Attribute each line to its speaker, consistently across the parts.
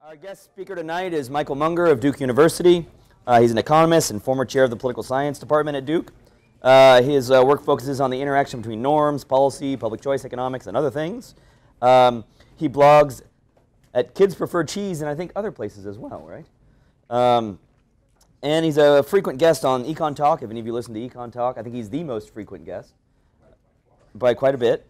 Speaker 1: Our guest speaker tonight is Michael Munger of Duke University. He's an economist and former chair of the political science department at Duke. His work focuses on the interaction between norms, policy, public choice economics, and other things. He blogs at Kids Prefer Cheese and I think other places as well, right? And he's a frequent guest on Econ Talk. If any of you listen to Econ Talk, I think he's the most frequent guest by quite a bit.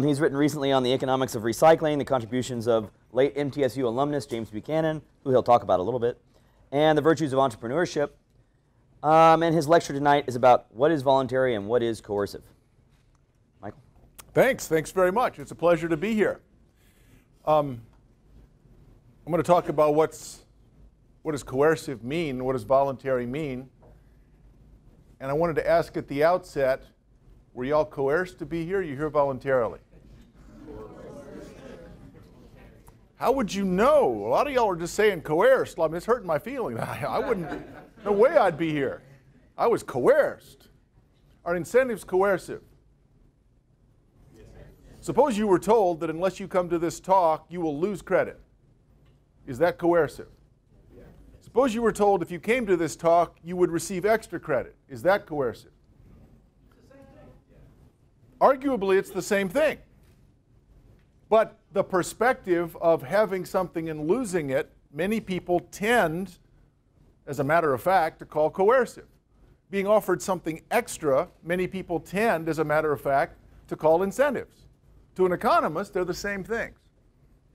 Speaker 1: He's written recently on the economics of recycling, the contributions of late MTSU alumnus James Buchanan, who he'll talk about a little bit, and the virtues of entrepreneurship. And his lecture tonight is about what is voluntary and what is coercive. Michael?
Speaker 2: Thanks very much. It's a pleasure to be here. I'm going to talk about what does coercive mean, what does voluntary mean. And I wanted to ask at the outset, were y'all coerced to be here? Or are you here voluntarily? How would you know? A lot of y'all are just saying coerced. I mean, it's hurting my feelings. I wouldn't, no way I'd be here. I was coerced. Are incentives coercive? Suppose you were told that unless you come to this talk, you will lose credit. Is that coercive? Suppose you were told if you came to this talk, you would receive extra credit. Is that coercive? Arguably, it's the same thing. But the perspective of having something and losing it, many people tend, as a matter of fact, to call coercive. Being offered something extra, many people tend, as a matter of fact, to call incentives. To an economist, they're the same things.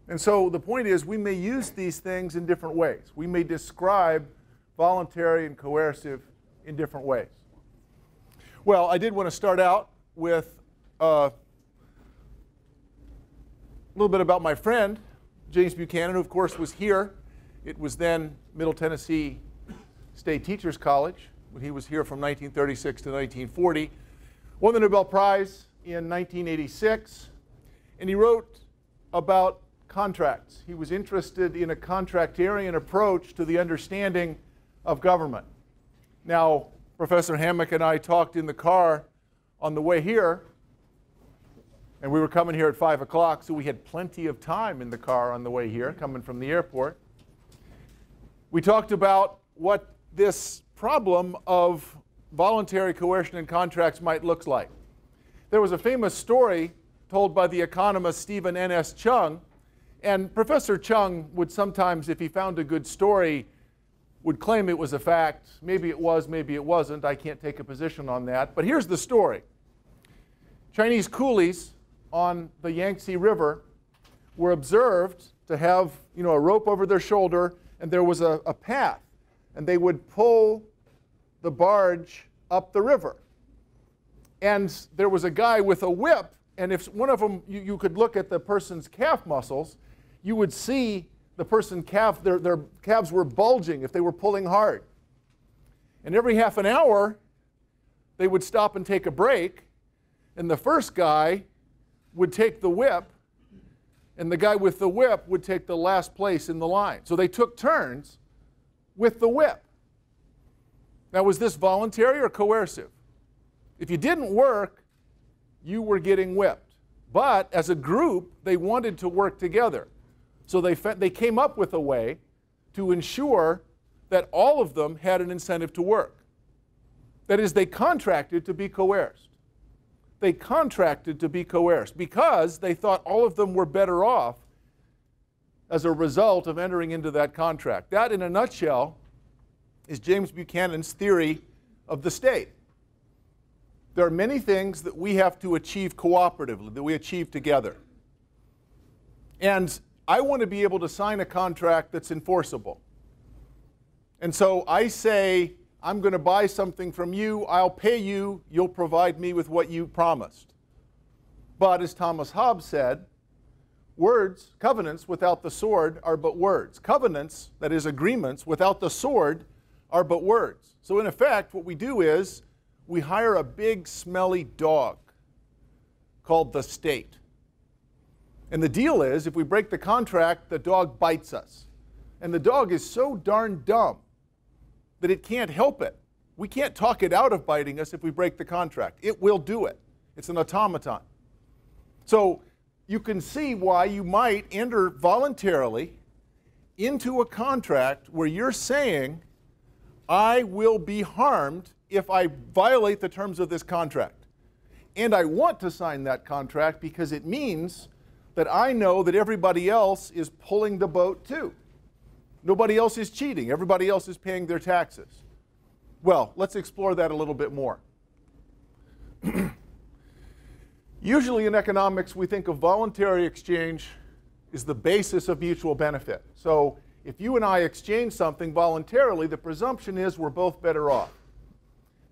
Speaker 2: And so the point is, we may use these things in different ways. We may describe voluntary and coercive in different ways. Well, I did want to start out with a little bit about my friend, James Buchanan, who of course was here. It was then Middle Tennessee State Teachers College. He was here from 1936 to 1940. Won the Nobel Prize in 1986. And he wrote about contracts. He was interested in a contractarian approach to the understanding of government. Now, Professor Hammock and I talked in the car on the way here, and we were coming here at 5 o'clock, so we had plenty of time in the car on the way here, coming from the airport. We talked about what this problem of voluntary coercion in contracts might look like. There was a famous story told by the economist Stephen N.S. Chung, and Professor Chung would sometimes, if he found a good story, would claim it was a fact. Maybe it was, maybe it wasn't. I can't take a position on that. But here's the story. Chinese coolies on the Yangtze River were observed to have, a rope over their shoulder, and there was a path, and they would pull the barge up the river. And there was a guy with a whip, and if one of them, you could look at the person's calf muscles, you would see the person's calf, their calves were bulging if they were pulling hard. And every half an hour, they would stop and take a break, and the first guy would take the whip, and the guy with the whip would take the last place in the line. So they took turns with the whip. Now, was this voluntary or coercive? If you didn't work, you were getting whipped. But as a group, they wanted to work together. So they came up with a way to ensure that all of them had an incentive to work. That is, they contracted to be coerced. They contracted to be coerced because they thought all of them were better off as a result of entering into that contract. That, in a nutshell, is James Buchanan's theory of the state. There are many things that we have to achieve cooperatively, that we achieve together. And I want to be able to sign a contract that's enforceable. And so I say, I'm going to buy something from you, I'll pay you, you'll provide me with what you promised. But as Thomas Hobbes said, words, covenants without the sword are but words. Covenants, that is agreements, without the sword are but words. So in effect, what we do is we hire a big smelly dog called the state. And the deal is, if we break the contract, the dog bites us. And the dog is so darn dumb that it can't help it. We can't talk it out of biting us if we break the contract. It will do it. It's an automaton. So you can see why you might enter voluntarily into a contract where you're saying, I will be harmed if I violate the terms of this contract. And I want to sign that contract because it means that I know that everybody else is pulling the boat too. Nobody else is cheating. Everybody else is paying their taxes. Well, let's explore that a little bit more. Usually in economics, we think of voluntary exchange as the basis of mutual benefit. So if you and I exchange something voluntarily, the presumption is we're both better off.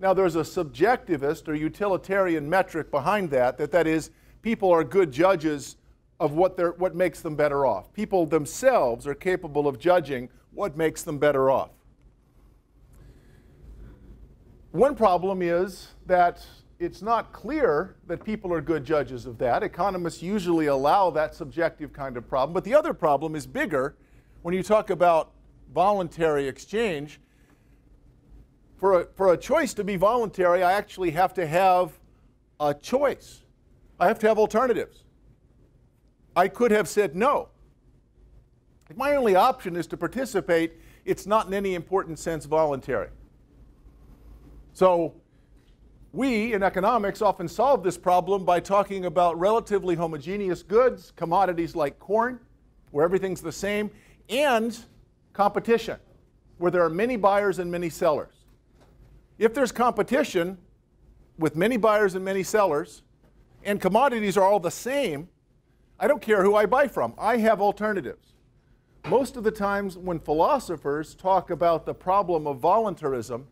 Speaker 2: Now there's a subjectivist or utilitarian metric behind that, that is, people are good judges of what makes them better off. People themselves are capable of judging what makes them better off. One problem is that it's not clear that people are good judges of that. Economists usually allow that subjective kind of problem. But the other problem is bigger when you talk about voluntary exchange. For a choice to be voluntary, I actually have to have a choice. I have to have alternatives. I could have said no. If my only option is to participate, it's not in any important sense voluntary. So we in economics often solve this problem by talking about relatively homogeneous goods, commodities like corn, where everything's the same, and competition, where there are many buyers and many sellers. If there's competition with many buyers and many sellers, and commodities are all the same, I don't care who I buy from. I have alternatives. Most of the times when philosophers talk about the problem of voluntarism,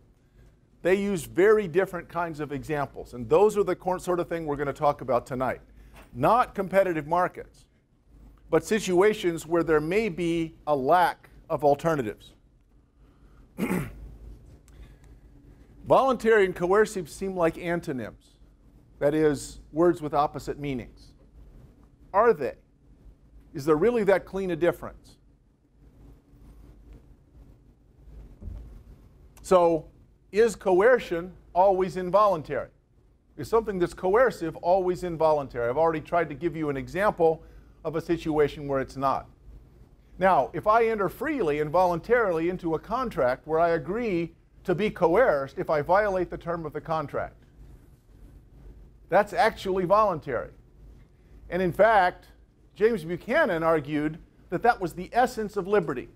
Speaker 2: they use very different kinds of examples. And those are the sort of thing we're going to talk about tonight. Not competitive markets, but situations where there may be a lack of alternatives. Voluntary and coercive seem like antonyms. That is, words with opposite meanings. Are they? Is there really that clean a difference? So, is coercion always involuntary? Is something that's coercive always involuntary? I've already tried to give you an example of a situation where it's not. Now, if I enter freely and voluntarily into a contract where I agree to be coerced if I violate the term of the contract, that's actually voluntary. And in fact, James Buchanan argued that that was the essence of liberty.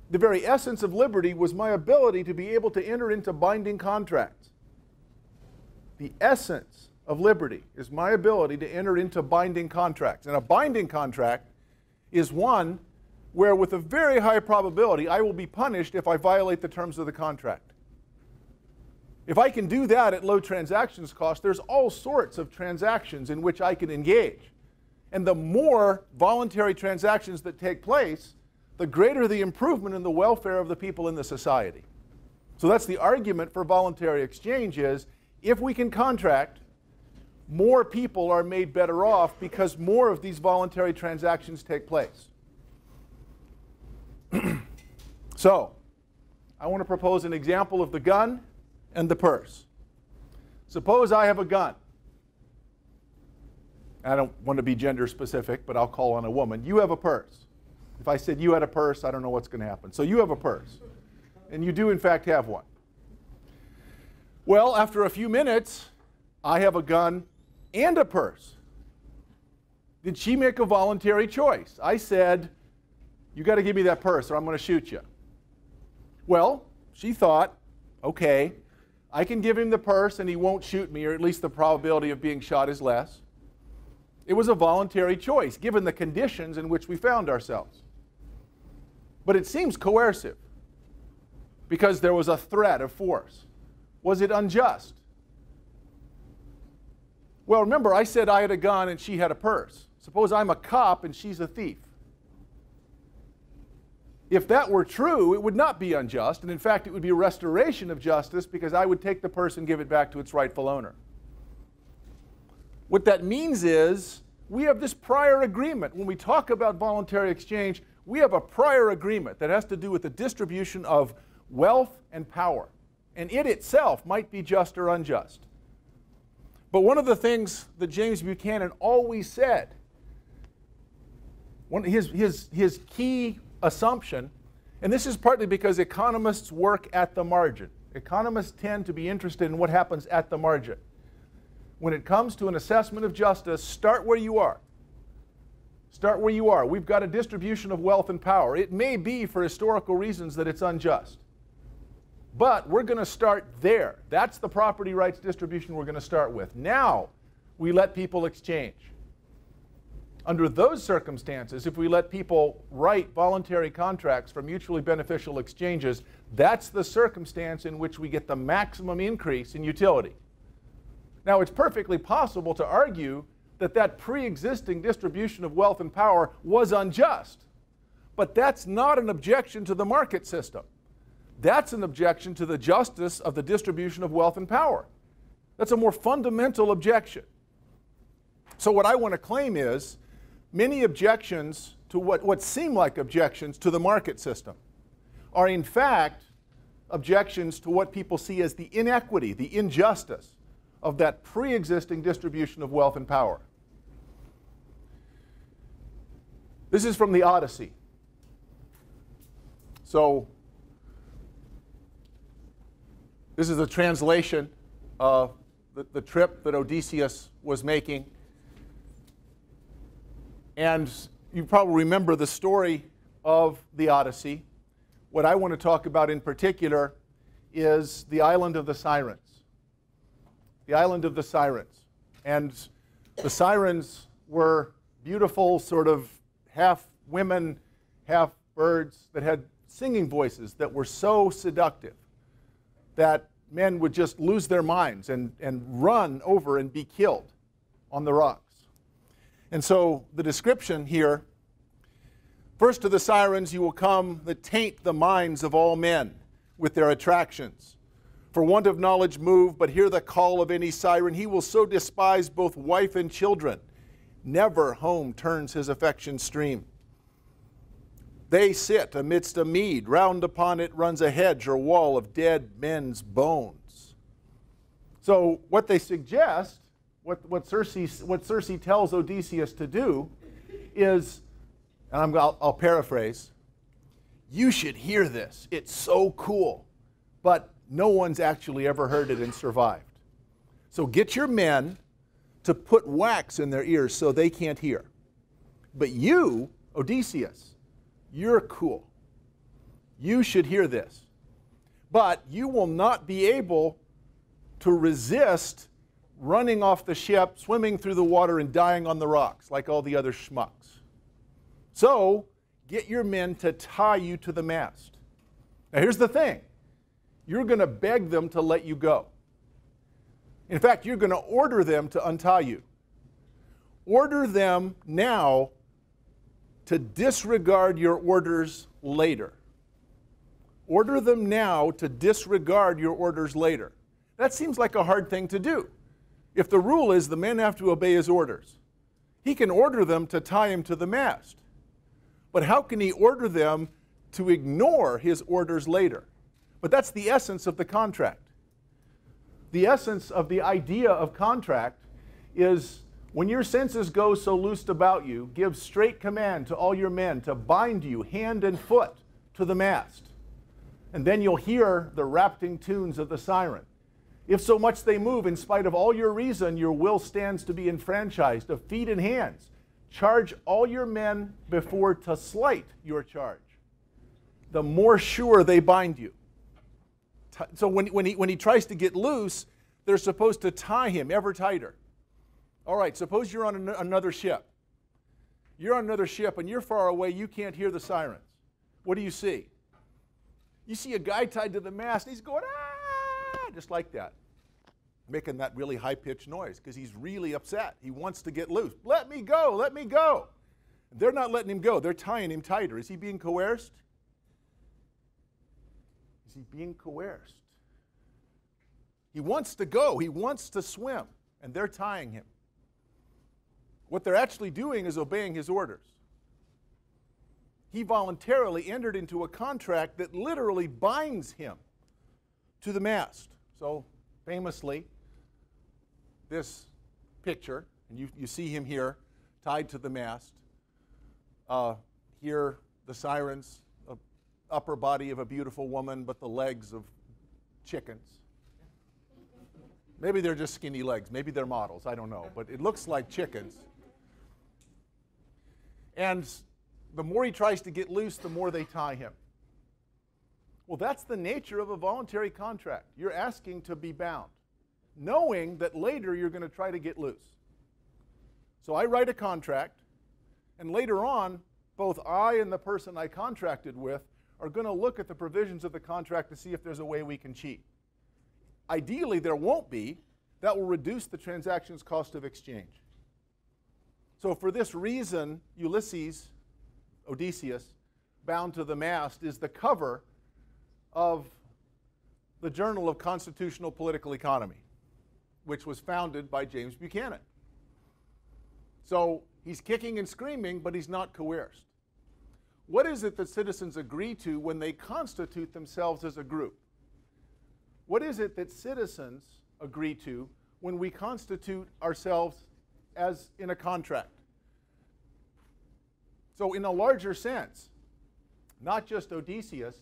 Speaker 2: The very essence of liberty was my ability to be able to enter into binding contracts. The essence of liberty is my ability to enter into binding contracts. And a binding contract is one where with a very high probability I will be punished if I violate the terms of the contract. If I can do that at low transactions cost, there's all sorts of transactions in which I can engage. And the more voluntary transactions that take place, the greater the improvement in the welfare of the people in the society. So that's the argument for voluntary exchange is, if we can contract, more people are made better off because more of these voluntary transactions take place. So, I want to propose an example of the gun and the purse. Suppose I have a gun. I don't want to be gender specific, but I'll call on a woman. You have a purse. If I said you had a purse, I don't know what's going to happen. So you have a purse. And you do, in fact, have one. Well, after a few minutes, I have a gun and a purse. Did she make a voluntary choice? I said, you got to give me that purse or I'm going to shoot you. Well, she thought, okay, I can give him the purse and he won't shoot me, or at least the probability of being shot is less. It was a voluntary choice, given the conditions in which we found ourselves. But it seems coercive, because there was a threat of force. Was it unjust? Well, remember, I said I had a gun and she had a purse. Suppose I'm a cop and she's a thief. If that were true, it would not be unjust, and in fact, it would be a restoration of justice, because I would take the purse and give it back to its rightful owner. What that means is we have this prior agreement. When we talk about voluntary exchange, we have a prior agreement that has to do with the distribution of wealth and power. And it itself might be just or unjust. But one of the things that James Buchanan always said, his key assumption, and this is partly because economists work at the margin. Economists tend to be interested in what happens at the margin. When it comes to an assessment of justice, start where you are. Start where you are. We've got a distribution of wealth and power. It may be for historical reasons that it's unjust. But we're going to start there. That's the property rights distribution we're going to start with. Now we let people exchange. Under those circumstances, if we let people write voluntary contracts for mutually beneficial exchanges, that's the circumstance in which we get the maximum increase in utility. Now, it's perfectly possible to argue that that pre-existing distribution of wealth and power was unjust. But that's not an objection to the market system. That's an objection to the justice of the distribution of wealth and power. That's a more fundamental objection. So what I want to claim is many objections to what seem like objections to the market system are in fact objections to what people see as the inequity, the injustice of that pre-existing distribution of wealth and power. This is from the Odyssey. So this is a translation of the trip that Odysseus was making. And you probably remember the story of the Odyssey. What I want to talk about in particular is the island of the Sirens. The island of the Sirens. And the Sirens were beautiful, sort of half women, half birds that had singing voices that were so seductive that men would just lose their minds and run over and be killed on the rocks. And so the description here, first to the Sirens you will come that taint the minds of all men with their attractions. For want of knowledge move, but hear the call of any siren, he will so despise both wife and children, never home turns his affection stream. They sit amidst a mead, round upon it runs a hedge or wall of dead men's bones. So what they suggest, what Circe tells Odysseus to do is, and I'll paraphrase, you should hear this. It's so cool. But no one's actually ever heard it and survived. So get your men to put wax in their ears so they can't hear. But you, Odysseus, you're cool. You should hear this. But you will not be able to resist running off the ship, swimming through the water, and dying on the rocks like all the other schmucks. So get your men to tie you to the mast. Now here's the thing. You're going to beg them to let you go. In fact, you're going to order them to untie you. Order them now to disregard your orders later. Order them now to disregard your orders later. That seems like a hard thing to do. If the rule is the men have to obey his orders, he can order them to tie him to the mast. But how can he order them to ignore his orders later? But that's the essence of the contract. The essence of the idea of contract is when your senses go so loosed about you, give straight command to all your men to bind you hand and foot to the mast. And then you'll hear the rapting tunes of the siren. If so much they move, in spite of all your reason, your will stands to be enfranchised of feet and hands. Charge all your men before to slight your charge. The more sure they bind you. So when he tries to get loose, they're supposed to tie him ever tighter. All right, suppose you're on another ship. You're on another ship and you're far away, you can't hear the sirens. What do you see? You see a guy tied to the mast, and he's going, ah, just like that, making that really high-pitched noise because he's really upset. He wants to get loose. Let me go, let me go. They're not letting him go. They're tying him tighter. Is he being coerced? Is he being coerced? He wants to go. He wants to swim, and they're tying him. What they're actually doing is obeying his orders. He voluntarily entered into a contract that literally binds him to the mast. So famously, this picture, and you see him here tied to the mast. Here the Sirens, an upper body of a beautiful woman, but the legs of chickens. Maybe they're just skinny legs. Maybe they're models. I don't know. But it looks like chickens. And the more he tries to get loose, the more they tie him. Well, that's the nature of a voluntary contract. You're asking to be bound, knowing that later you're going to try to get loose. So I write a contract, and later on, both I and the person I contracted with are going to look at the provisions of the contract to see if there's a way we can cheat. Ideally, there won't be. That will reduce the transaction's cost of exchange. So for this reason, Ulysses, Odysseus, bound to the mast, is the cover of the Journal of Constitutional Political Economy, which was founded by James Buchanan. So he's kicking and screaming, but he's not coerced. What is it that citizens agree to when they constitute themselves as a group? What is it that citizens agree to when we constitute ourselves as in a contract? So in a larger sense, not just Odysseus,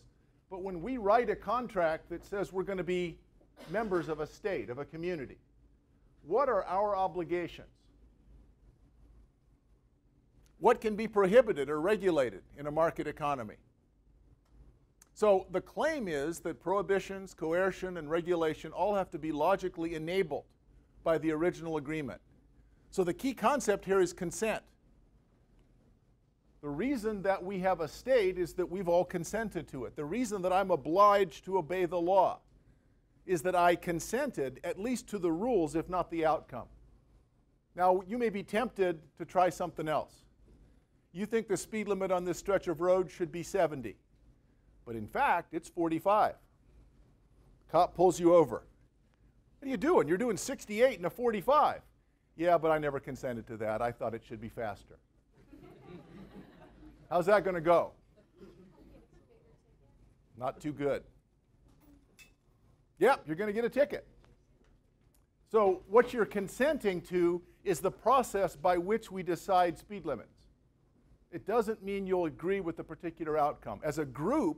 Speaker 2: but when we write a contract that says we're going to be members of a state, of a community, what are our obligations? What can be prohibited or regulated in a market economy? So the claim is that prohibitions, coercion, and regulation all have to be logically enabled by the original agreement. So the key concept here is consent. The reason that we have a state is that we've all consented to it. The reason that I'm obliged to obey the law is that I consented at least to the rules, if not the outcome. Now, you may be tempted to try something else. You think the speed limit on this stretch of road should be 70. But in fact, it's 45. Cop pulls you over. What are you doing? You're doing 68 and a 45. Yeah, but I never consented to that. I thought it should be faster. How's that going to go? Not too good. Yep, you're going to get a ticket. So what you're consenting to is the process by which we decide speed limits. It doesn't mean you'll agree with the particular outcome. As a group,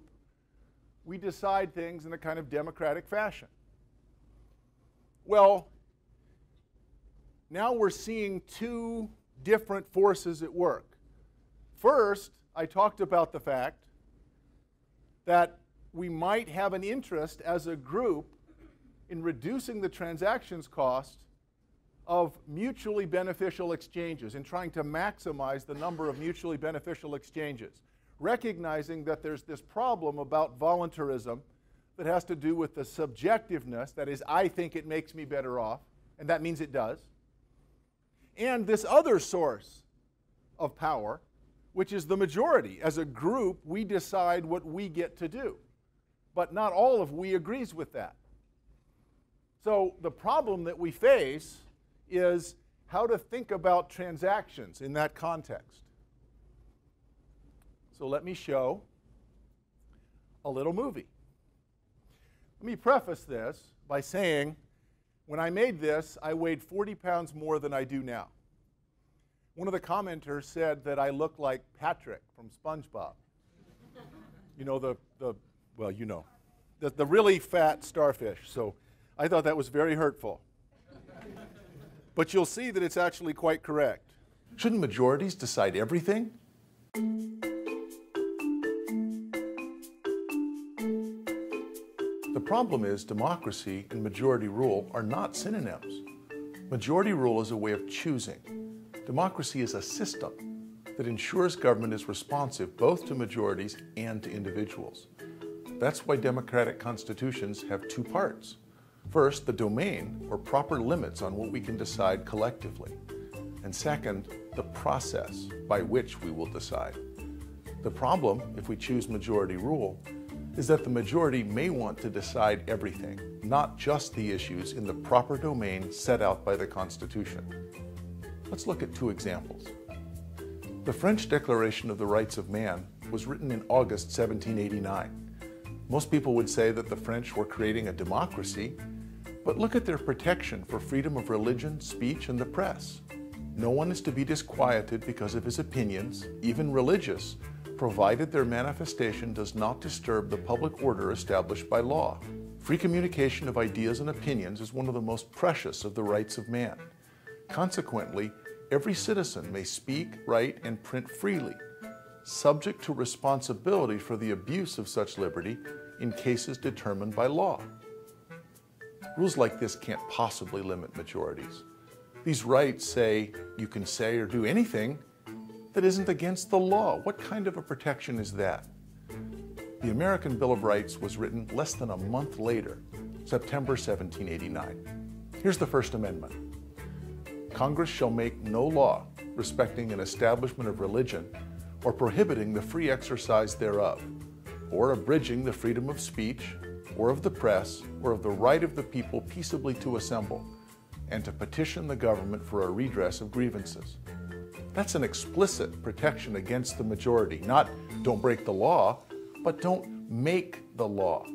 Speaker 2: we decide things in a kind of democratic fashion. Well, now we're seeing two different forces at work. First, I talked about the fact that we might have an interest as a group in reducing the transactions cost of mutually beneficial exchanges, in trying to maximize the number of mutually beneficial exchanges, recognizing that there's this problem about voluntarism that has to do with the subjectiveness, that is, I think it makes me better off, and that means it does, and this other source of power, which is the majority. As a group, we decide what we get to do, but not all of we agrees with that. So the problem that we face is how to think about transactions in that context. So let me show a little movie. Let me preface this by saying, when I made this, I weighed 40 pounds more than I do now. One of the commenters said that I look like Patrick from SpongeBob. You know, the really fat starfish. So I thought that was very hurtful. But you'll see that it's actually quite correct. Shouldn't majorities decide everything? The problem is democracy and majority rule are not synonyms. Majority rule is a way of choosing. Democracy is a system that ensures government is responsive both to majorities and to individuals. That's why democratic constitutions have two parts. First, the domain, or proper limits on what we can decide collectively. And second, the process by which we will decide. The problem, if we choose majority rule, is that the majority may want to decide everything, not just the issues in the proper domain set out by the Constitution. Let's look at two examples. The French Declaration of the Rights of Man was written in August 1789. Most people would say that the French were creating a democracy, but look at their protection for freedom of religion, speech, and the press. No one is to be disquieted because of his opinions, even religious, provided their manifestation does not disturb the public order established by law. Free communication of ideas and opinions is one of the most precious of the rights of man. Consequently, every citizen may speak, write, and print freely, subject to responsibility for the abuse of such liberty in cases determined by law. Rules like this can't possibly limit majorities. These rights say you can say or do anything that isn't against the law. What kind of a protection is that? The American Bill of Rights was written less than a month later, September 1789. Here's the First Amendment. Congress shall make no law respecting an establishment of religion or prohibiting the free exercise thereof, or abridging the freedom of speech, or of the press, or of the right of the people peaceably to assemble, and to petition the government for a redress of grievances. That's an explicit protection against the majority, not don't break the law, but don't make the law.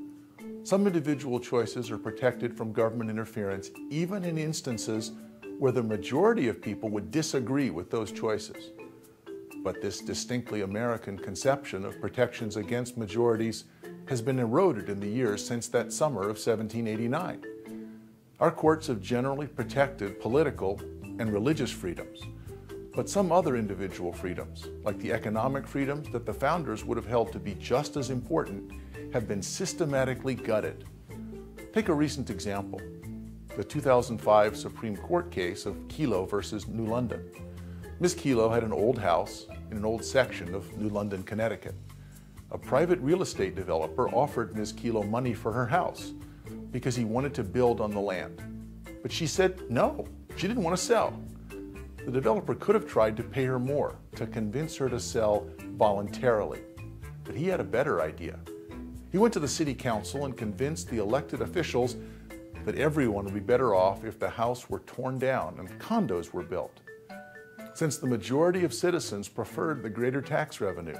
Speaker 2: Some individual choices are protected from government interference, even in instances where the majority of people would disagree with those choices. But this distinctly American conception of protections against majorities has been eroded in the years since that summer of 1789. Our courts have generally protected political and religious freedoms, but some other individual freedoms, like the economic freedoms that the founders would have held to be just as important, have been systematically gutted. Take a recent example, the 2005 Supreme Court case of Kelo versus New London. Ms. Kelo had an old house in an old section of New London, Connecticut. A private real estate developer offered Ms. Kelo money for her house because he wanted to build on the land. But she said no, she didn't want to sell. The developer could have tried to pay her more to convince her to sell voluntarily, but he had a better idea. He went to the city council and convinced the elected officials that everyone would be better off if the house were torn down and condos were built. Since the majority of citizens preferred the greater tax revenue,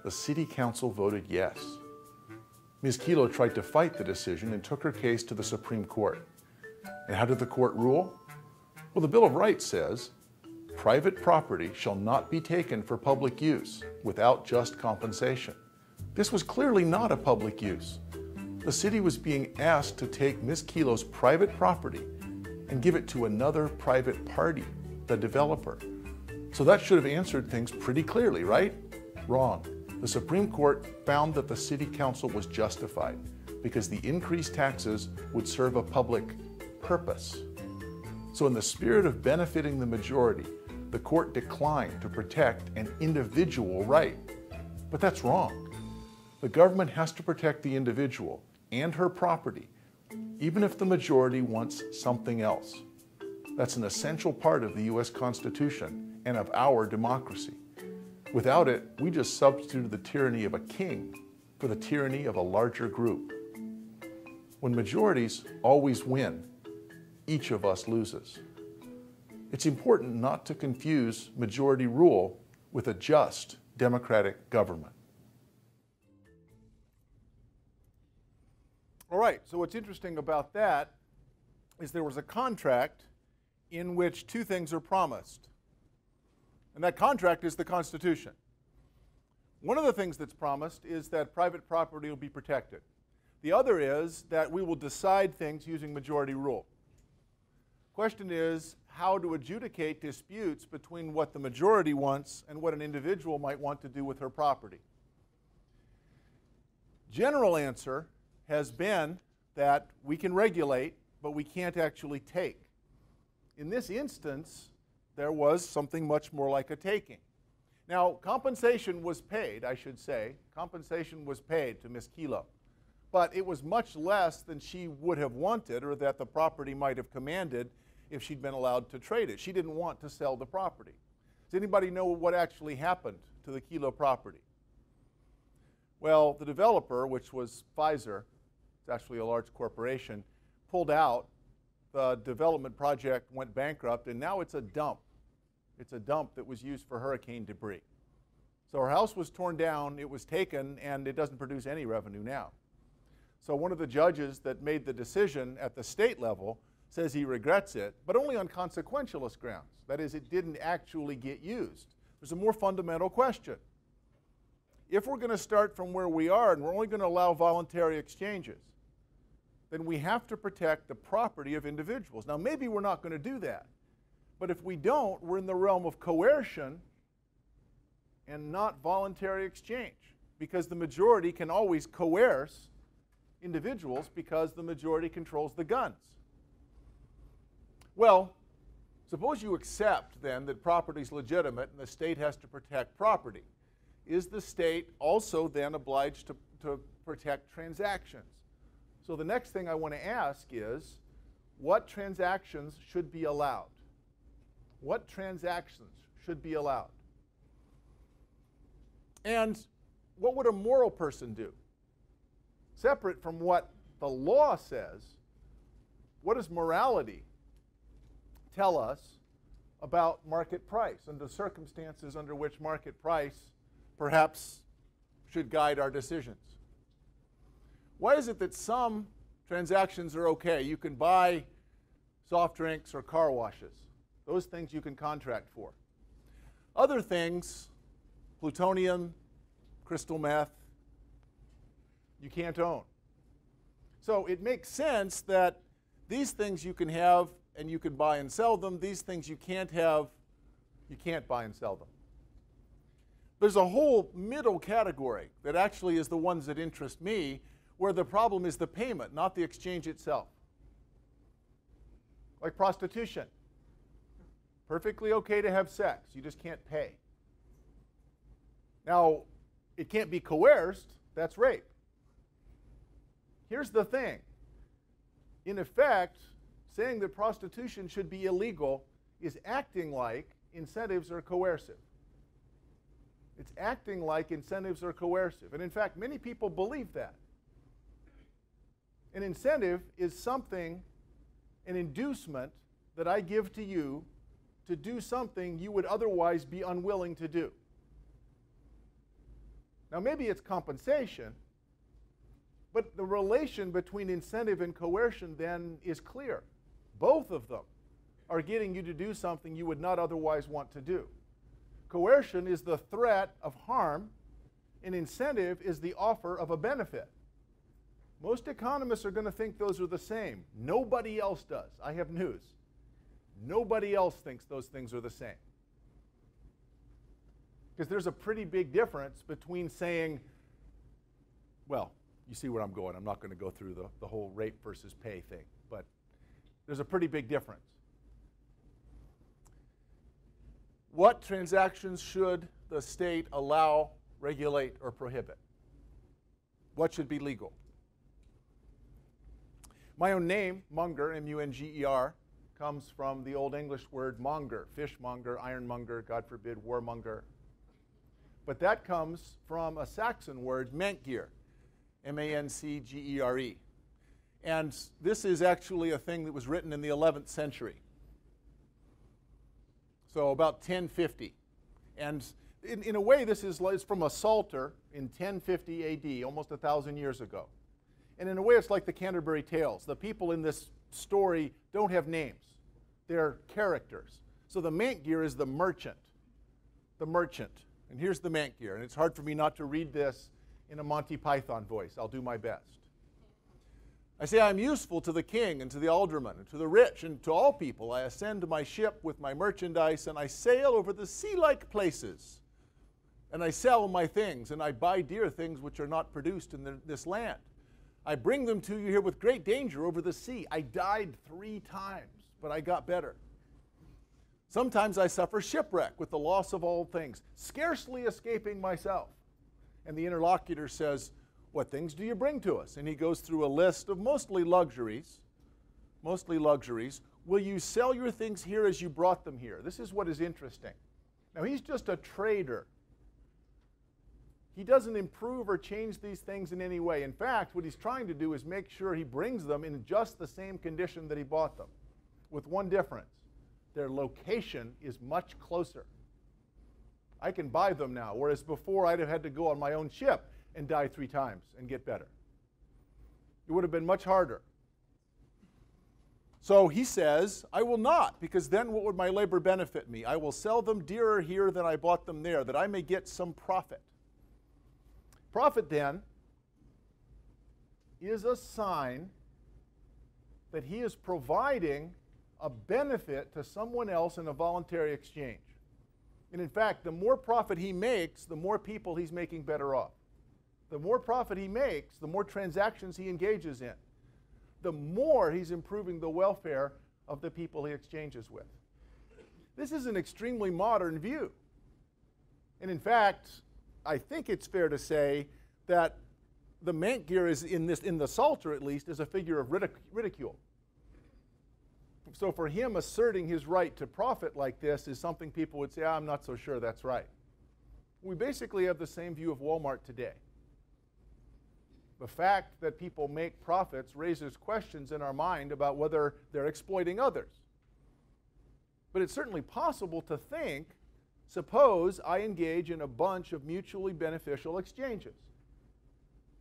Speaker 2: the city council voted yes. Ms. Kelo tried to fight the decision and took her case to the Supreme Court. And how did the court rule? Well, the Bill of Rights says, private property shall not be taken for public use without just compensation. This was clearly not a public use. The city was being asked to take Ms. Kelo's private property and give it to another private party, the developer. So that should have answered things pretty clearly, right? Wrong. The Supreme Court found that the city council was justified because the increased taxes would serve a public purpose. So in the spirit of benefiting the majority, the court declined to protect an individual right. But that's wrong. The government has to protect the individual and her property, even if the majority wants something else. That's an essential part of the U.S. Constitution and of our democracy. Without it, we just substituted the tyranny of a king for the tyranny of a larger group. When majorities always win, each of us loses. It's important not to confuse majority rule with a just democratic government.
Speaker 3: All right, so what's interesting about that is there was a contract in which two things are promised. And that contract is the Constitution. One of the things that's promised is that private property will be protected. The other is that we will decide things using majority rule. Question is how to adjudicate disputes between what the majority wants and what an individual might want to do with her property. General answer has been that we can regulate, but we can't actually take. In this instance, there was something much more like a taking. Now, compensation was paid, I should say. Compensation was paid to Ms. Kelo, but it was much less than she would have wanted or that the property might have commanded if she'd been allowed to trade it. She didn't want to sell the property. Does anybody know what actually happened to the Kelo property? Well, the developer, which was Pfizer, it's actually a large corporation, pulled out. The development project went bankrupt, and now it's a dump. It's a dump that was used for hurricane debris. So her house was torn down, it was taken, and it doesn't produce any revenue now. So one of the judges that made the decision at the state level says he regrets it, but only on consequentialist grounds. That is, it didn't actually get used. There's a more fundamental question. if we're going to start from where we are and we're only going to allow voluntary exchanges, then we have to protect the property of individuals. Now, maybe we're not going to do that. But if we don't, we're in the realm of coercion and not voluntary exchange, because the majority can always coerce individuals because the majority controls the guns. Well, suppose you accept then that property is legitimate and the state has to protect property. Is the state also then obliged to protect transactions? So the next thing I want to ask is, what transactions should be allowed? What transactions should be allowed? And what would a moral person do? Separate from what the law says, what does morality tell us about market price and the circumstances under which market price perhaps should guide our decisions? Why is it that some transactions are okay? You can buy soft drinks or car washes. Those things you can contract for. Other things, plutonium, crystal meth, you can't own. So it makes sense that these things you can have and you can buy and sell them. These things you can't have, you can't buy and sell them. There's a whole middle category that actually is the ones that interest me, where the problem is the payment, not the exchange itself. Like prostitution. Perfectly okay to have sex, you just can't pay. Now, it can't be coerced, that's rape. Here's the thing. In effect, saying that prostitution should be illegal is acting like incentives are coercive. It's acting like incentives are coercive. And in fact, many people believe that. An incentive is something, an inducement that I give to you to do something you would otherwise be unwilling to do. Now, maybe it's compensation, but the relation between incentive and coercion then is clear. Both of them are getting you to do something you would not otherwise want to do. Coercion is the threat of harm, and incentive is the offer of a benefit. Most economists are going to think those are the same. Nobody else does. I have news. Nobody else thinks those things are the same. Because there's a pretty big difference between saying, well, you see where I'm going. I'm not going to go through the whole rape versus pay thing, but there's a pretty big difference. What transactions should the state allow, regulate, or prohibit? What should be legal? My own name, Munger, M-U-N-G-E-R, comes from the Old English word monger, fishmonger, ironmonger, God forbid, warmonger. But that comes from a Saxon word, mancgere, M-A-N-C-G-E-R-E. And this is actually a thing that was written in the 11th century. So about 1050. And in a way, this is from a psalter in 1050 AD, almost 1,000 years ago. And in a way, it's like the Canterbury Tales. The people in this story don't have names. They're characters. So the mancgere is the merchant. The merchant. And here's the mancgere. And it's hard for me not to read this in a Monty Python voice. I'll do my best. I say, I am useful to the king and to the alderman and to the rich and to all people. I ascend my ship with my merchandise and I sail over the sea-like places. And I sell my things and I buy dear things which are not produced in this land. I bring them to you here with great danger over the sea. I died 3 times, but I got better. Sometimes I suffer shipwreck with the loss of all things, scarcely escaping myself. And the interlocutor says, what things do you bring to us? And he goes through a list of mostly luxuries. Will you sell your things here as you brought them here? This is what is interesting. Now, he's just a trader. He doesn't improve or change these things in any way. In fact, what he's trying to do is make sure he brings them in just the same condition that he bought them, with one difference. Their location is much closer. I can buy them now, whereas before I'd have had to go on my own ship and die 3 times and get better. It would have been much harder. So he says, I will not, because then what would my labor benefit me? I will sell them dearer here than I bought them there, that I may get some profit. Profit, then, is a sign that he is providing a benefit to someone else in a voluntary exchange. And in fact, the more profit he makes, the more people he's making better off. The more profit he makes, the more transactions he engages in, the more he's improving the welfare of the people he exchanges with. This is an extremely modern view. And in fact, I think it's fair to say that the Munger is, in the Psalter at least, is a figure of ridicule. So for him asserting his right to profit like this is something people would say, I'm not so sure that's right. We basically have the same view of Walmart today. The fact that people make profits raises questions in our mind about whether they're exploiting others. But it's certainly possible to think, suppose I engage in a bunch of mutually beneficial exchanges.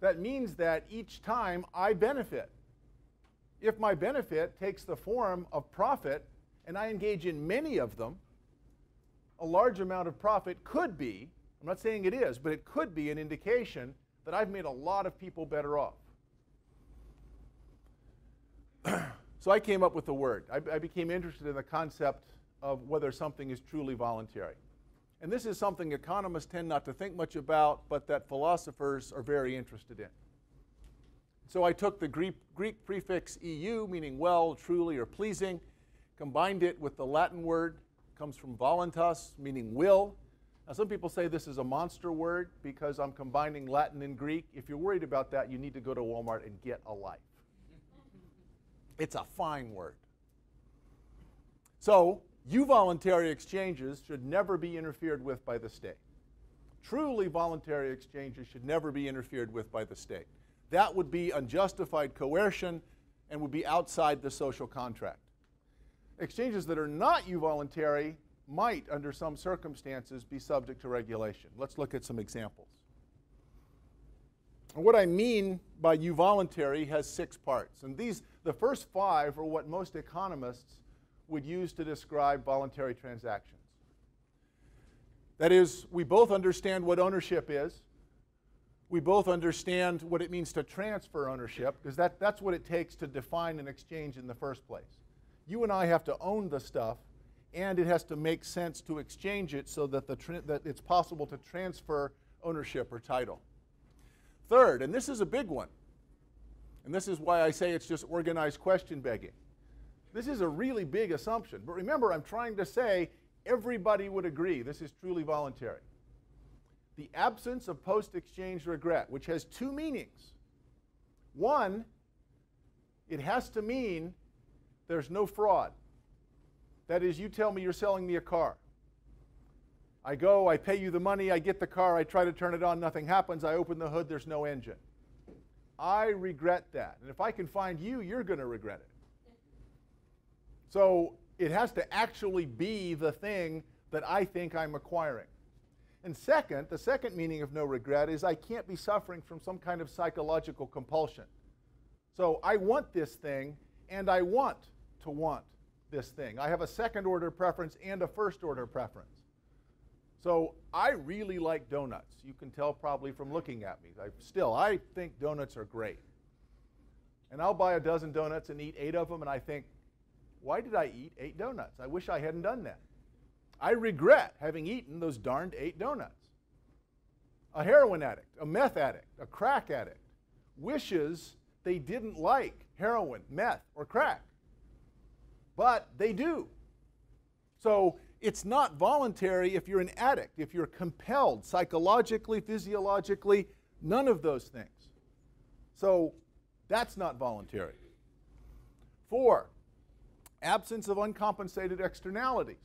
Speaker 3: That means that each time I benefit. If my benefit takes the form of profit and I engage in many of them, a large amount of profit could be, I'm not saying it is, but it could be an indication that I've made a lot of people better off. So I came up with the word. I became interested in the concept of whether something is truly voluntary. And this is something economists tend not to think much about, but that philosophers are very interested in. So I took the Greek prefix EU, meaning well, truly, or pleasing, combined it with the Latin word, comes from voluntas, meaning will. Now some people say this is a monster word because I'm combining Latin and Greek. If you're worried about that, you need to go to Walmart and get a life. It's a fine word. So, voluntary exchanges should never be interfered with by the state. Truly voluntary exchanges should never be interfered with by the state. That would be unjustified coercion and would be outside the social contract. Exchanges that are not voluntary might, under some circumstances, be subject to regulation. Let's look at some examples. And what I mean by voluntary has 6 parts. And the first 5 are what most economists would use to describe voluntary transactions. That is, we both understand what ownership is. We both understand what it means to transfer ownership, because that's what it takes to define an exchange in the first place. You and I have to own the stuff, and it has to make sense to exchange it so that, that it's possible to transfer ownership or title. Third, and this is a big one, and this is why I say it's just organized question begging. This is a really big assumption. But remember, I'm trying to say everybody would agree this is truly voluntary. The absence of post-exchange regret, which has 2 meanings. One, it has to mean there's no fraud. That is, you tell me you're selling me a car. I go, I pay you the money, I get the car, I try to turn it on, nothing happens, I open the hood, there's no engine. I regret that. And if I can find you, you're going to regret it. So it has to actually be the thing that I think I'm acquiring. And second, the second meaning of no regret is I can't be suffering from some kind of psychological compulsion. So I want this thing, and I want to want this thing. I have a second-order preference and a first-order preference. So I really like donuts. You can tell probably from looking at me. I think donuts are great. And I'll buy a dozen donuts and eat 8 of them, and I think, why did I eat 8 donuts? I wish I hadn't done that. I regret having eaten those darned 8 donuts. A heroin addict, a meth addict, a crack addict wishes they didn't like heroin, meth, or crack. But they do. So it's not voluntary if you're an addict, if you're compelled psychologically, physiologically, none of those things. So that's not voluntary. 4, absence of uncompensated externalities.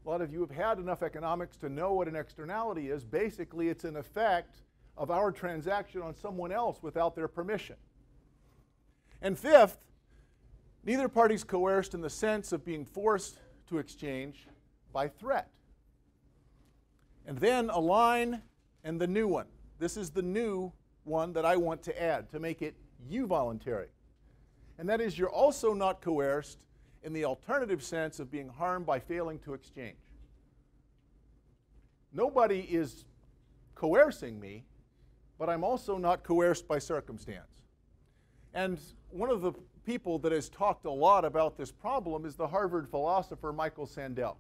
Speaker 3: A lot of you have had enough economics to know what an externality is. Basically, it's an effect of our transaction on someone else without their permission. And 5th, neither party's coerced in the sense of being forced to exchange by threat. And then a line and the new one. This is the new one that I want to add to make it voluntary. And that is, you're also not coerced in the alternative sense of being harmed by failing to exchange. Nobody is coercing me, but I'm also not coerced by circumstance. And one of the people that has talked a lot about this problem is the Harvard philosopher Michael Sandel.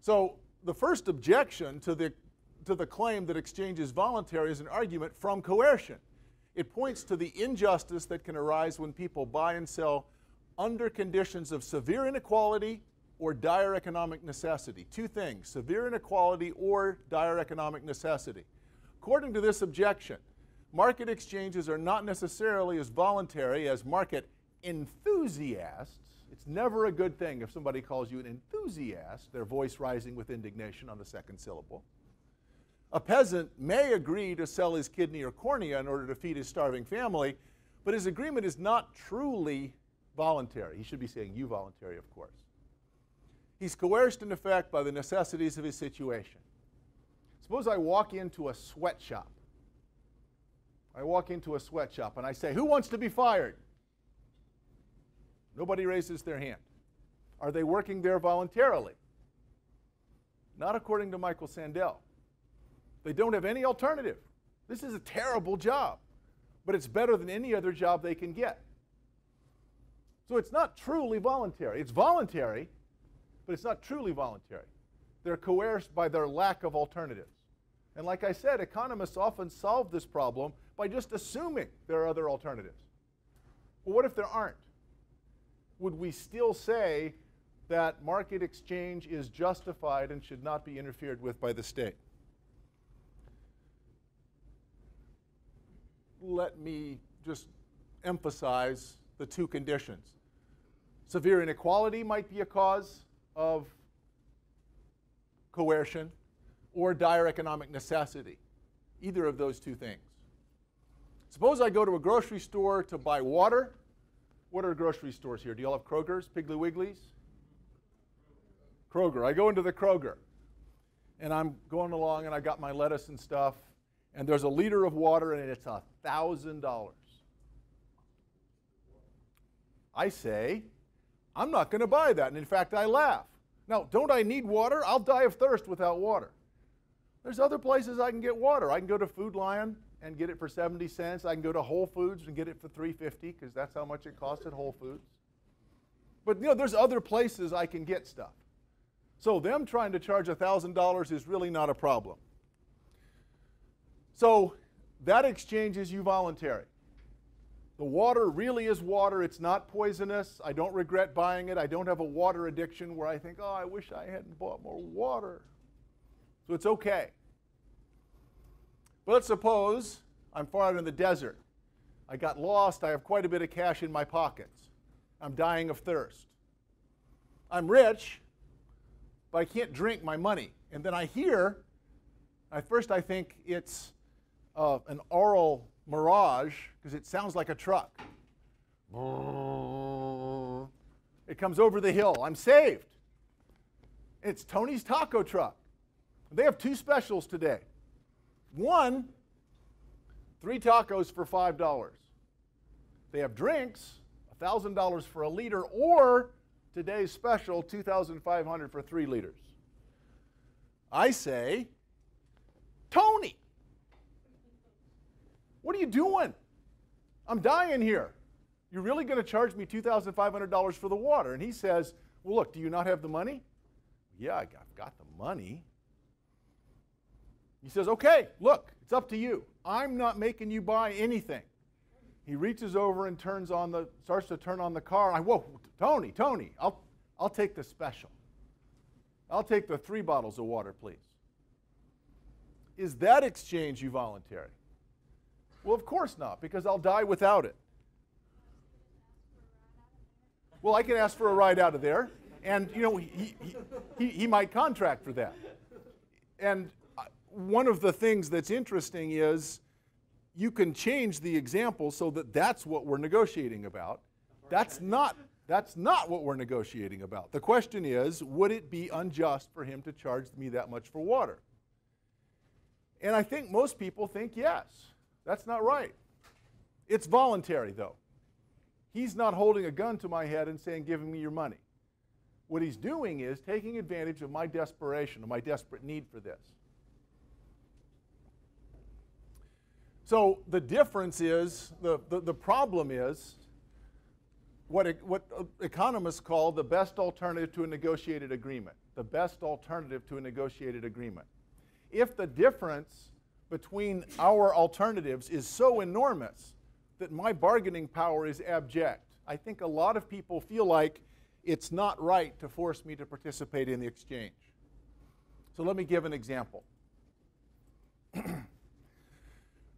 Speaker 3: So the first objection to the claim that exchange is voluntary is an argument from coercion. It points to the injustice that can arise when people buy and sell under conditions of severe inequality or dire economic necessity. Two things, severe inequality or dire economic necessity. According to this objection, market exchanges are not necessarily as voluntary as market enthusiasts. It's never a good thing if somebody calls you an enthusiast, their voice rising with indignation on the second syllable. A peasant may agree to sell his kidney or cornea in order to feed his starving family, but his agreement is not truly voluntary. He should be saying you voluntary, of course. He's coerced in effect by the necessities of his situation. Suppose I walk into a sweatshop. I walk into a sweatshop and I say, who wants to be fired? Nobody raises their hand. Are they working there voluntarily? Not according to Michael Sandel. They don't have any alternative. This is a terrible job, but it's better than any other job they can get. So it's not truly voluntary. It's voluntary, but it's not truly voluntary. They're coerced by their lack of alternatives. And like I said, economists often solve this problem by just assuming there are other alternatives. Well, what if there aren't? Would we still say that market exchange is justified and should not be interfered with by the state? Let me just emphasize the two conditions. Severe inequality might be a cause of coercion, or dire economic necessity, either of those two things. Suppose I go to a grocery store to buy water. What are grocery stores here? Do you all have Kroger's, Piggly Wiggly's? Kroger. I go into the Kroger, and I'm going along, and I got my lettuce and stuff, and there's a liter of water, and it's $1,000. I say, I'm not going to buy that, and in fact, I laugh. Now, don't I need water? I'll die of thirst without water. There's other places I can get water. I can go to Food Lion and get it for 70 cents. I can go to Whole Foods and get it for $3.50 because that's how much it costs at Whole Foods. But there's other places I can get stuff. So them trying to charge $1,000 is really not a problem. So that exchange is voluntary. The water really is water. It's not poisonous. I don't regret buying it. I don't have a water addiction where I think, oh, I wish I hadn't bought more water. So it's okay. But let's suppose I'm far out in the desert. I got lost. I have quite a bit of cash in my pockets. I'm dying of thirst. I'm rich, but I can't drink my money. And then I hear, at first I think it's an aural mirage because it sounds like a truck. It comes over the hill. I'm saved. It's Tony's taco truck. They have two specials today. One, 3 tacos for $5. They have drinks, $1,000 for a liter, or today's special, $2,500 for 3 liters. I say, Tony, what are you doing? I'm dying here. You're really going to charge me $2,500 for the water? And he says, well, look, do you not have the money? Yeah, I've got the money. He says, okay, look, it's up to you. I'm not making you buy anything. He reaches over and starts to turn on the car. Whoa, Tony, I'll take the special. I'll take the 3 bottles of water, please. Is that exchange voluntary? Well, of course not, because I'll die without it. Well, I can ask for a ride out of there, and he might contract for that. And one of the things that's interesting is you can change the example so that that's what we're negotiating about. That's not what we're negotiating about. The question is, would it be unjust for him to charge me that much for water? And I think most people think yes. That's not right. It's voluntary, though. He's not holding a gun to my head and saying, give me your money. What he's doing is taking advantage of my desperation, of my desperate need for this. So the difference is, the problem is, what economists call the best alternative to a negotiated agreement. The best alternative to a negotiated agreement. If the difference between our alternatives is so enormous that my bargaining power is abject, I think a lot of people feel like it's not right to force me to participate in the exchange. So let me give an example.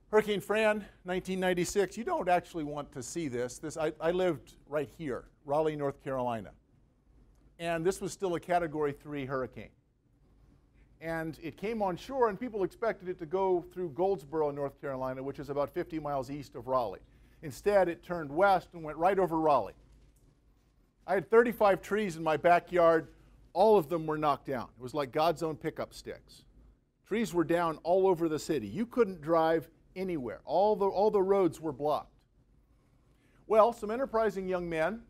Speaker 3: Hurricane Fran, 1996. You don't actually want to see this. I lived right here, Raleigh, North Carolina. And this was still a Category 3 hurricane. And it came on shore, and people expected it to go through Goldsboro, North Carolina, which is about 50 miles east of Raleigh. Instead, it turned west and went right over Raleigh. I had 35 trees in my backyard. All of them were knocked down. It was like God's own pickup sticks. Trees were down all over the city. You couldn't drive anywhere. All the roads were blocked. Well, some enterprising young men,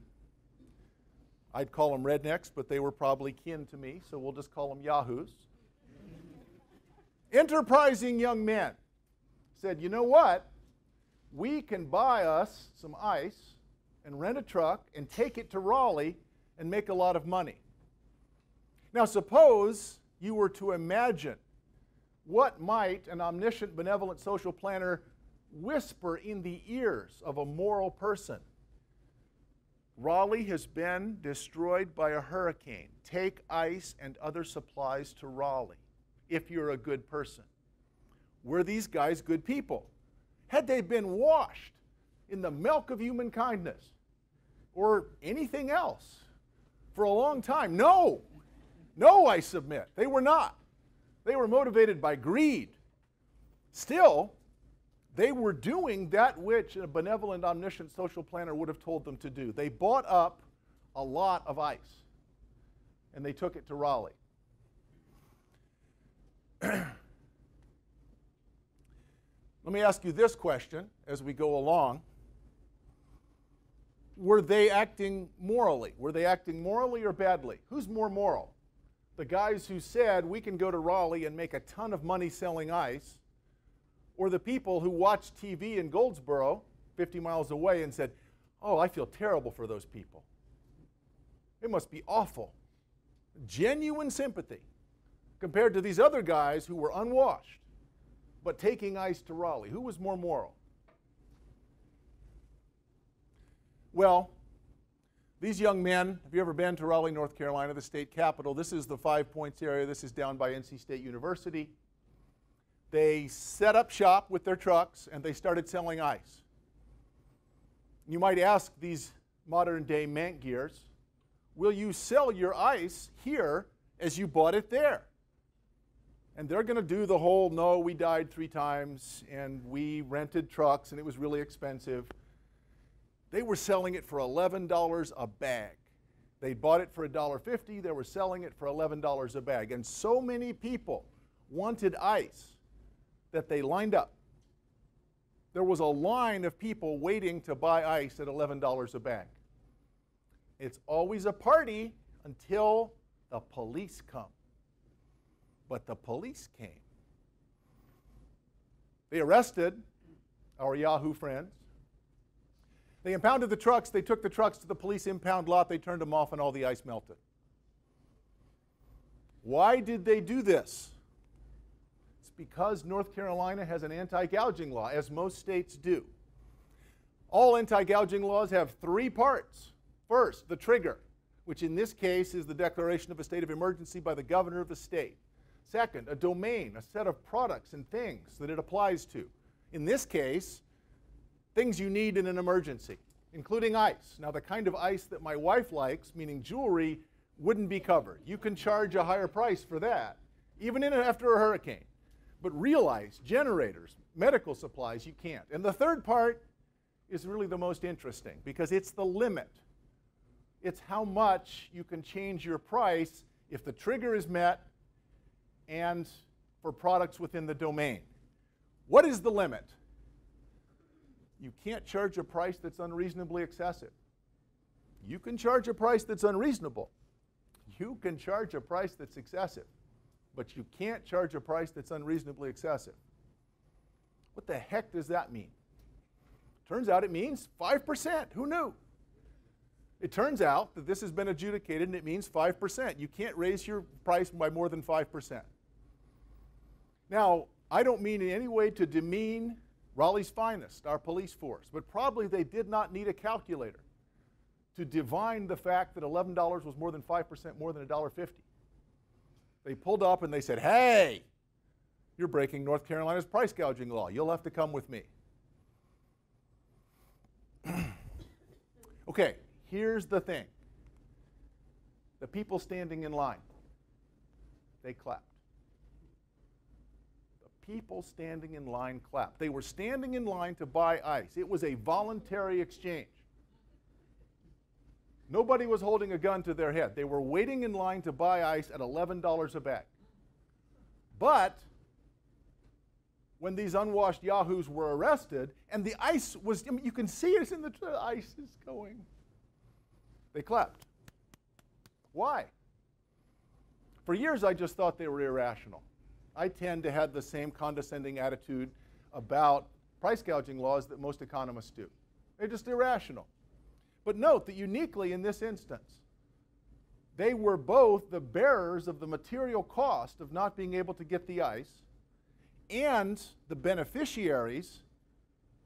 Speaker 3: I'd call them rednecks, but they were probably kin to me, so we'll just call them yahoos. Enterprising young men said, you know what? We can buy us some ice and rent a truck and take it to Raleigh and make a lot of money. Now suppose you were to imagine what might an omniscient, benevolent social planner whisper in the ears of a moral person. Raleigh has been destroyed by a hurricane. Take ice and other supplies to Raleigh if you're a good person. Were these guys good people? Had they been washed in the milk of human kindness or anything else for a long time? No. No, I submit. They were not. They were motivated by greed. Still, they were doing that which a benevolent, omniscient social planner would have told them to do. They bought up a lot of ice, and they took it to Raleigh. Let me ask you this question as we go along. Were they acting morally? Were they acting morally or badly? Who's more moral? The guys who said, we can go to Raleigh and make a ton of money selling ice, or the people who watched TV in Goldsboro, 50 miles away, and said, oh, I feel terrible for those people. It must be awful. Genuine sympathy compared to these other guys who were unwashed, but taking ice to Raleigh. Who was more moral? Well, these young men, have you ever been to Raleigh, North Carolina, the state capital? This is the 5 Points area. This is down by NC State University. They set up shop with their trucks, and they started selling ice. You might ask these modern-day Mank gears, will you sell your ice here as you bought it there? And they're going to do the whole, no, we died 3 times, and we rented trucks, and it was really expensive. They were selling it for $11 a bag. They bought it for $1.50. They were selling it for $11 a bag. And so many people wanted ice that they lined up. There was a line of people waiting to buy ice at $11 a bag. It's always a party until the police come. But the police came. They arrested our Yahoo friends. They impounded the trucks. They took the trucks to the police impound lot. They turned them off, and all the ice melted. Why did they do this? It's because North Carolina has an anti-gouging law, as most states do. All anti-gouging laws have 3 parts. First, the trigger, which in this case is the declaration of a state of emergency by the governor of the state. Second, a domain, a set of products and things that it applies to. In this case, things you need in an emergency, including ice. Now, the kind of ice that my wife likes, meaning jewelry, wouldn't be covered. You can charge a higher price for that, even after a hurricane. But real ice, generators, medical supplies, you can't. And the third part is really the most interesting, because it's the limit. It's how much you can change your price if the trigger is met and for products within the domain. What is the limit? You can't charge a price that's unreasonably excessive. You can charge a price that's unreasonable. You can charge a price that's excessive. But you can't charge a price that's unreasonably excessive. What the heck does that mean? Turns out it means 5%. Who knew? It turns out that this has been adjudicated and it means 5%. You can't raise your price by more than 5%. Now, I don't mean in any way to demean Raleigh's finest, our police force, but probably they did not need a calculator to divine the fact that $11 was more than 5% more than $1.50. They pulled up and they said, hey, you're breaking North Carolina's price gouging law. You'll have to come with me. Okay, here's the thing. The people standing in line, they clapped. The people standing in line clapped. They were standing in line to buy ice. It was a voluntary exchange. Nobody was holding a gun to their head. They were waiting in line to buy ice at $11 a bag. But when these unwashed yahoos were arrested, and the ice was, I mean, you can see it in the ice is going. They clapped. Why? For years, I just thought they were irrational. I tend to have the same condescending attitude about price gouging laws that most economists do. They're just irrational. But note that uniquely in this instance, they were both the bearers of the material cost of not being able to get the ice and the beneficiaries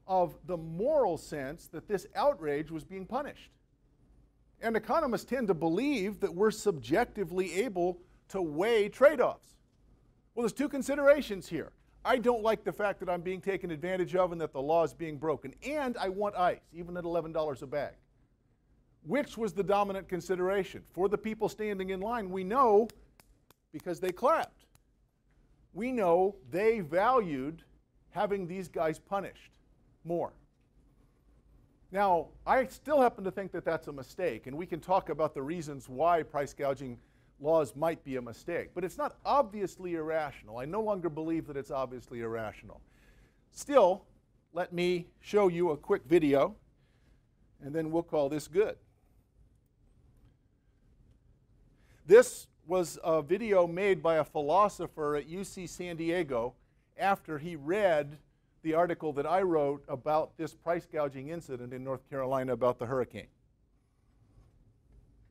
Speaker 3: of the moral sense that this outrage was being punished. And economists tend to believe that we're subjectively able to weigh trade-offs. Well, there's two considerations here. I don't like the fact that I'm being taken advantage of and that the law is being broken, and I want ice, even at $11 a bag. Which was the dominant consideration? For the people standing in line, we know, because they clapped, we know they valued having these guys punished more. Now, I still happen to think that that's a mistake, and we can talk about the reasons why price gouging laws might be a mistake, but it's not obviously irrational. I no longer believe that it's obviously irrational. Still, let me show you a quick video, and then we'll call this good. This was a video made by a philosopher at UC San Diego after he read the article that I wrote about this price gouging incident in North Carolina about the hurricane.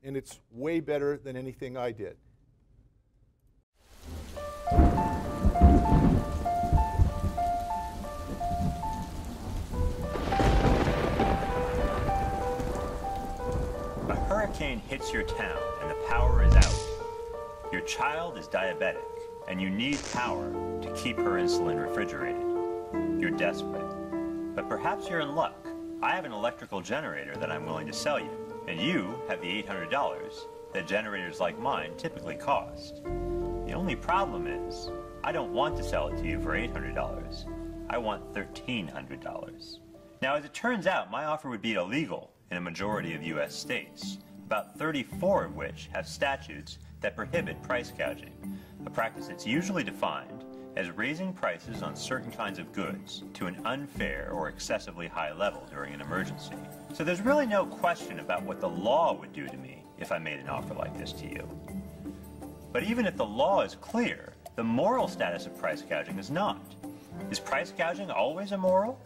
Speaker 3: And it's way better than anything I did.
Speaker 4: A hurricane hits your town and the power is out. Your child is diabetic and you need power to keep her insulin refrigerated. You're desperate. But perhaps you're in luck. I have an electrical generator that I'm willing to sell you, and you have the $800 that generators like mine typically cost. The only problem is, I don't want to sell it to you for $800. I want $1,300. Now, as it turns out, my offer would be illegal in a majority of U.S. states, about 34 of which have statutes that prohibit price gouging, a practice that's usually defined as raising prices on certain kinds of goods to an unfair or excessively high level during an emergency. So there's really no question about what the law would do to me if I made an offer like this to you. But even if the law is clear, the moral status of price gouging is not. Is price gouging always immoral?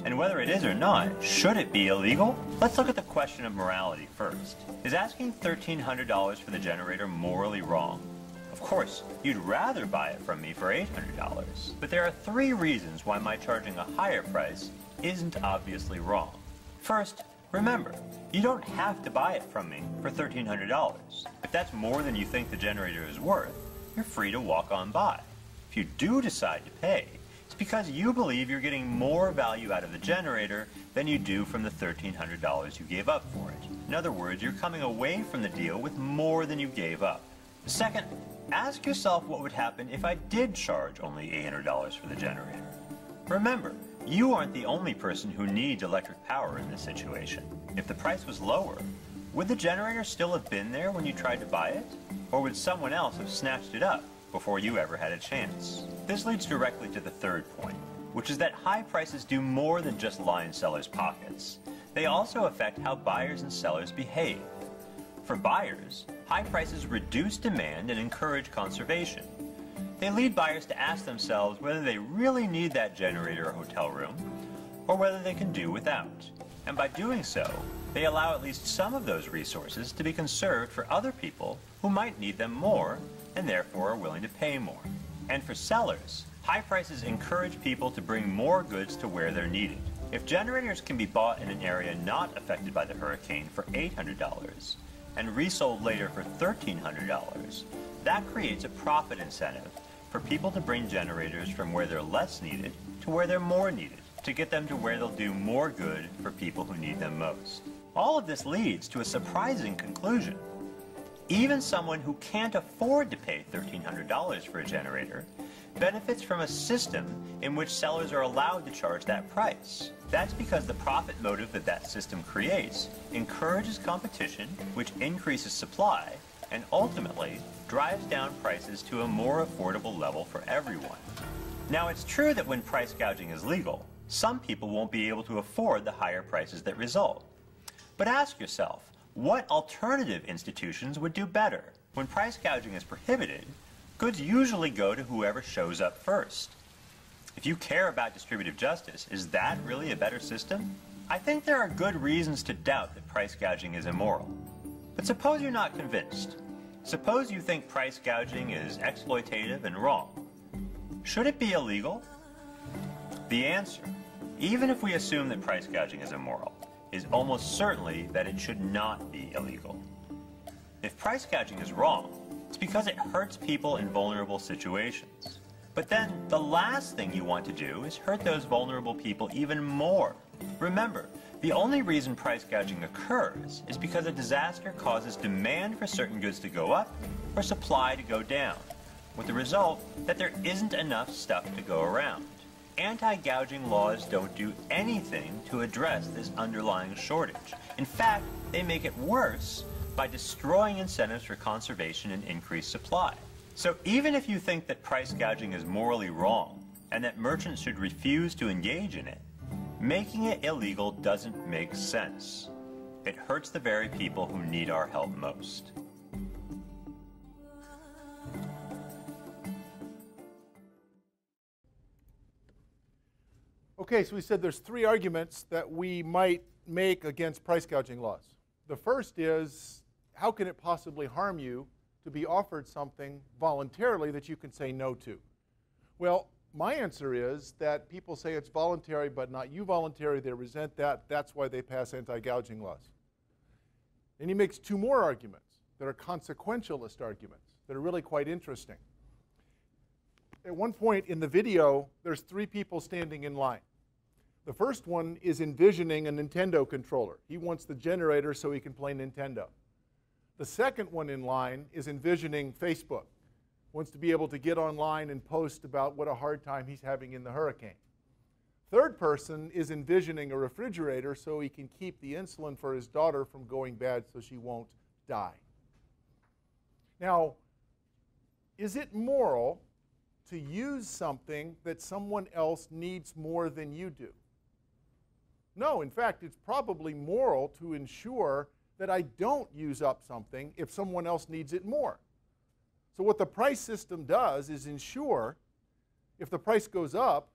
Speaker 4: And whether it is or not, should it be illegal? Let's look at the question of morality first. Is asking $1,300 for the generator morally wrong? Of course, you'd rather buy it from me for $800, but there are 3 reasons why my charging a higher price isn't obviously wrong. First, remember, you don't have to buy it from me for $1,300. If that's more than you think the generator is worth, you're free to walk on by. If you do decide to pay, it's because you believe you're getting more value out of the generator than you do from the $1,300 you gave up for it. In other words, you're coming away from the deal with more than you gave up. Second, ask yourself what would happen if I did charge only $800 for the generator. Remember, you aren't the only person who needs electric power in this situation. If the price was lower, would the generator still have been there when you tried to buy it? Or would someone else have snatched it up before you ever had a chance? This leads directly to the third point, which is that high prices do more than just line sellers' pockets. They also affect how buyers and sellers behave. For buyers, high prices reduce demand and encourage conservation. they lead buyers to ask themselves whether they really need that generator or hotel room, or whether they can do without. And by doing so, they allow at least some of those resources to be conserved for other people who might need them more and therefore are willing to pay more. And for sellers, high prices encourage people to bring more goods to where they're needed. If generators can be bought in an area not affected by the hurricane for $800 and resold later for $1,300, that creates a profit incentive for people to bring generators from where they're less needed to where they're more needed, to get them to where they'll do more good for people who need them most. All of this leads to a surprising conclusion. Even someone who can't afford to pay $1,300 for a generator benefits from a system in which sellers are allowed to charge that price. That's because the profit motive that that system creates encourages competition, which increases supply, and ultimately drives down prices to a more affordable level for everyone. Now, it's true that when price gouging is legal, some people won't be able to afford the higher prices that result. But ask yourself, what alternative institutions would do better? When price gouging is prohibited, goods usually go to whoever shows up first. If you care about distributive justice, is that really a better system? I think there are good reasons to doubt that price gouging is immoral. But suppose you're not convinced. Suppose you think price gouging is exploitative and wrong. Should it be illegal? The answer, even if we assume that price gouging is immoral, is almost certainly that it should not be illegal. If price gouging is wrong, it's because it hurts people in vulnerable situations. But then the last thing you want to do is hurt those vulnerable people even more. Remember, the only reason price gouging occurs is because a disaster causes demand for certain goods to go up or supply to go down, with the result that there isn't enough stuff to go around. Anti-gouging laws don't do anything to address this underlying shortage. In fact, they make it worse by destroying incentives for conservation and increased supply. So even if you think that price gouging is morally wrong and that merchants should refuse to engage in it, making it illegal doesn't make sense. It hurts the very people who need our help most.
Speaker 3: Okay, so we said there's three arguments that we might make against price gouging laws. The first is, how can it possibly harm you to be offered something voluntarily that you can say no to? Well, my answer is that people say it's voluntary, but not you voluntary. They resent that. That's why they pass anti-gouging laws. And he makes two more arguments that are consequentialist arguments that are really quite interesting. At one point in the video, there's three people standing in line. The first one is envisioning a Nintendo controller. He wants the generator so he can play Nintendo. The second one in line is envisioning Facebook. Wants to be able to get online and post about what a hard time he's having in the hurricane. Third person is envisioning a refrigerator so he can keep the insulin for his daughter from going bad so she won't die. Now, is it moral to use something that someone else needs more than you do? No, in fact, it's probably moral to ensure that I don't use up something if someone else needs it more. So what the price system does is ensure, if the price goes up,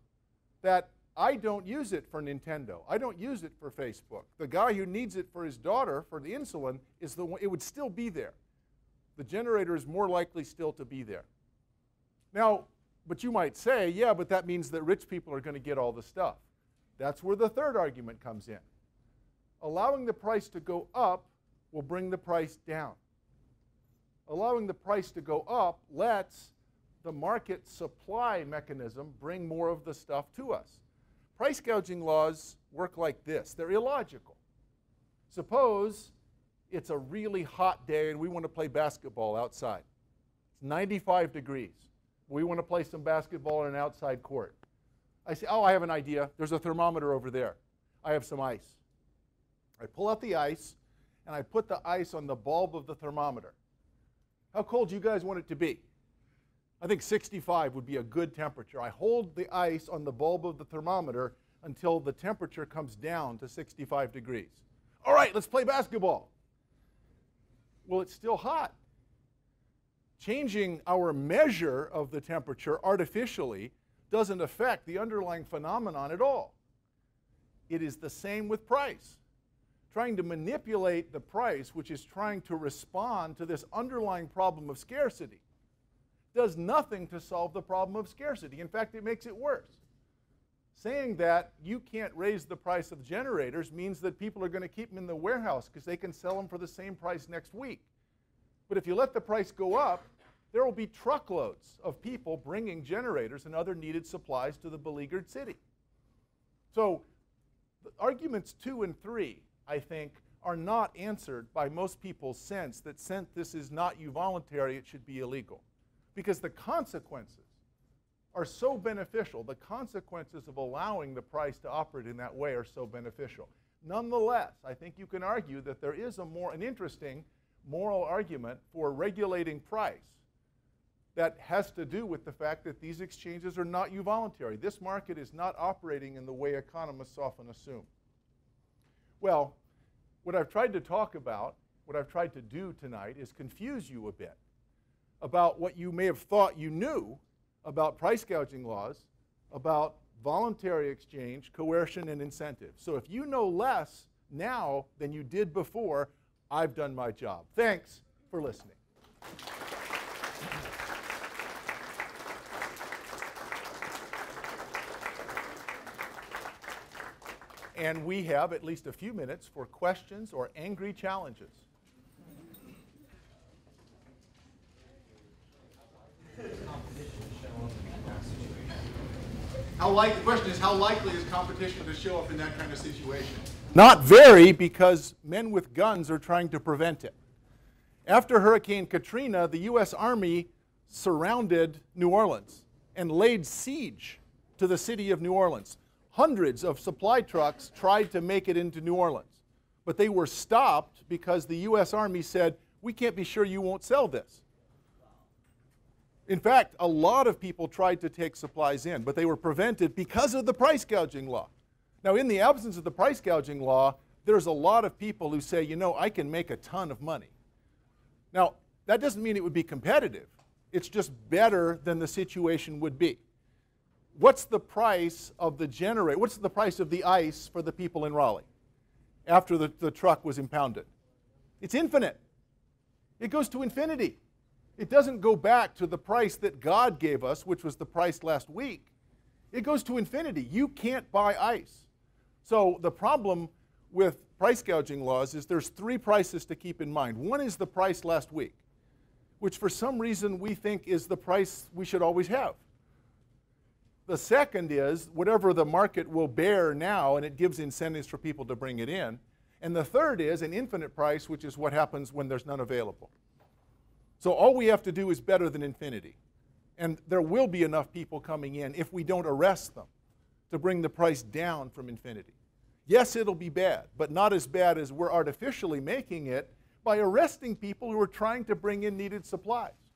Speaker 3: that I don't use it for Nintendo. I don't use it for Facebook. The guy who needs it for his daughter for the insulin is the one, it would still be there. The generator is more likely still to be there. Now, but you might say, yeah, but that means that rich people are going to get all the stuff. That's where the third argument comes in. Allowing the price to go up will bring the price down. Allowing the price to go up lets the market supply mechanism bring more of the stuff to us. Price gouging laws work like this. They're illogical. Suppose it's a really hot day and we want to play basketball outside. It's 95 degrees. We want to play some basketball in an outside court. I say, oh, I have an idea. There's a thermometer over there. I have some ice. I pull out the ice, and I put the ice on the bulb of the thermometer. How cold do you guys want it to be? I think 65 would be a good temperature. I hold the ice on the bulb of the thermometer until the temperature comes down to 65 degrees. All right, let's play basketball. Well, it's still hot. changing our measure of the temperature artificially doesn't affect the underlying phenomenon at all. It is the same with price. Trying to manipulate the price, which is trying to respond to this underlying problem of scarcity, does nothing to solve the problem of scarcity. In fact, it makes it worse. Saying that you can't raise the price of generators means that people are going to keep them in the warehouse because they can sell them for the same price next week. But if you let the price go up, there will be truckloads of people bringing generators and other needed supplies to the beleaguered city. So arguments 2 and 3, I think, are not answered by most people's sense that since this is not voluntary, it should be illegal. Because the consequences are so beneficial. The consequences of allowing the price to operate in that way are so beneficial. Nonetheless, I think you can argue that there is an interesting moral argument for regulating price that has to do with the fact that these exchanges are not voluntary. This market is not operating in the way economists often assume. Well, what I've tried to talk about, what I've tried to do tonight is confuse you a bit about what you may have thought you knew about price gouging laws, about voluntary exchange, coercion, and incentive. So if you know less now than you did before, I've done my job. Thanks for listening. And we have at least a few minutes for questions or angry challenges.
Speaker 2: The question is, how likely is competition to show up in that kind of situation?
Speaker 3: Not very, because men with guns are trying to prevent it. After Hurricane Katrina, the U.S. Army surrounded New Orleans and laid siege to the city of New Orleans. Hundreds of supply trucks tried to make it into New Orleans, but they were stopped because the U.S. Army said, "We can't be sure you won't sell this." In fact, a lot of people tried to take supplies in, but they were prevented because of the price gouging law. Now, in the absence of the price gouging law, there's a lot of people who say, you know, I can make a ton of money. Now, that doesn't mean it would be competitive. It's just better than the situation would be. What's the price of the generator? What's the price of the ice for the people in Raleigh after the truck was impounded? It's infinite. It goes to infinity. It doesn't go back to the price that God gave us, which was the price last week. It goes to infinity. You can't buy ice. So the problem with price gouging laws is there's 3 prices to keep in mind. One is the price last week, which for some reason we think is the price we should always have. The second is whatever the market will bear now, and it gives incentives for people to bring it in. And the third is an infinite price, which is what happens when there's none available. So all we have to do is better than infinity. And there will be enough people coming in if we don't arrest them to bring the price down from infinity. Yes, it'll be bad, but not as bad as we're artificially making it by arresting people who are trying to bring in needed supplies.